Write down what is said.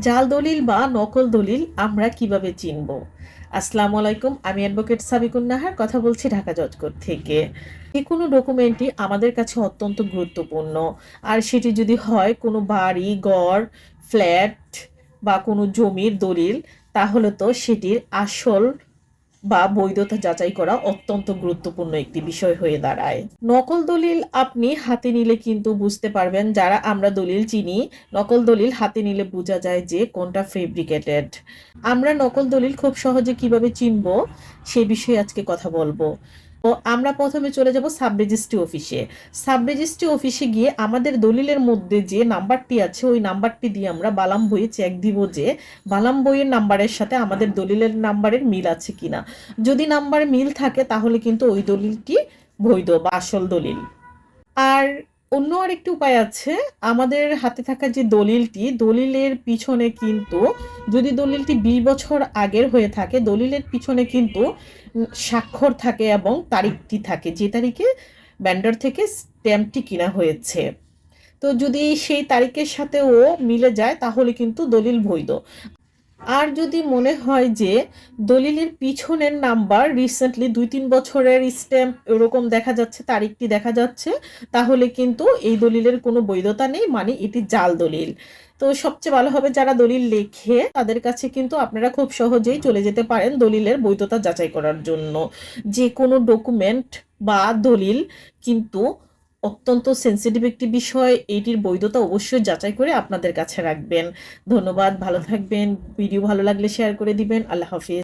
জাল দলিল বা নকল দলিল আমরা কিভাবে চিনব? আসসালামু আলাইকুম, আমি অ্যাডভোকেট সাবিকুন নাহার কথা বলছি ঢাকা জজ কোর্ট থেকে। যে কোনো ডকুমেন্টই আমাদের কাছে অত্যন্ত গুরুত্বপূর্ণ। আর সেটি যদি হয় কোনো বাড়ি ঘর, ফ্ল্যাট বা কোনো জমির দলিল, তাহলে তো সেটির আসল বা বৈধতা যাচাই করা অত্যন্ত গুরুত্বপূর্ণ একটি বিষয় হয়ে দাঁড়ায়। নকল দলিল আপনি হাতে নিলে কিন্তু বুঝতে পারবেন, যারা আমরা দলিল চিনি, নকল দলিল হাতে নিলে বোঝা যায় যে কোনটা ফেব্রিকেটেড। আমরা নকল দলিল খুব সহজে কিভাবে চিনব সে বিষয়ে আজকে কথা বলবো। তো আমরা প্রথমে চলে যাব সাব রেজিস্ট্রি অফিসে। সাব রেজিস্ট্রি অফিসে গিয়ে আমাদের দলিলের মধ্যে যে নাম্বারটি আছে ওই নাম্বারটি দিয়ে আমরা বালাম বইয়ে চেক দিব যে বালাম বইয়ের নাম্বারের সাথে আমাদের দলিলের নাম্বারের মিল আছে কিনা। যদি নাম্বারে মিল থাকে তাহলে কিন্তু ওই দলিলটি বৈধ বা আসল দলিল। আর অন্য আরেকটি উপায় আছে। আমাদের হাতে থাকা যে দলিলটি, দলিলের পিছনে কিন্তু, যদি দলিলটি 20 বছর আগের হয়ে থাকে, দলিলের পিছনে কিন্তু স্বাক্ষর থাকে এবং তারিখটি থাকে, যে তারিখে ভেন্ডর থেকে স্ট্যাম্পটি কিনা হয়েছে। তো যদি সেই তারিখের সাথেও মিলে যায় তাহলে কিন্তু দলিল বৈধ। আর যদি মনে হয় যে দলিলের পিছনের নাম্বার রিসেন্টলি 2-3 বছরের স্ট্যাম্প এরকম দেখা যাচ্ছে, তারিখটি দেখা যাচ্ছে, তাহলে কিন্তু এই দলিলের কোনো বৈধতা নেই, মানে এটি জাল দলিল। তো সবচেয়ে ভালো হবে যারা দলিল লেখে তাদের কাছে কিন্তু আপনারা খুব সহজেই চলে যেতে পারেন দলিলের বৈধতা যাচাই করার জন্য। যে কোনো ডকুমেন্ট বা দলিল কিন্তু অত্যন্ত সেন্সিটিভ একটি বিষয়, এটির বৈধতা অবশ্যই যাচাই করে আপনাদের কাছে রাখবেন। ধন্যবাদ, ভালো থাকবেন। ভিডিও ভালো লাগলে শেয়ার করে দিবেন। আল্লাহ হাফিজ।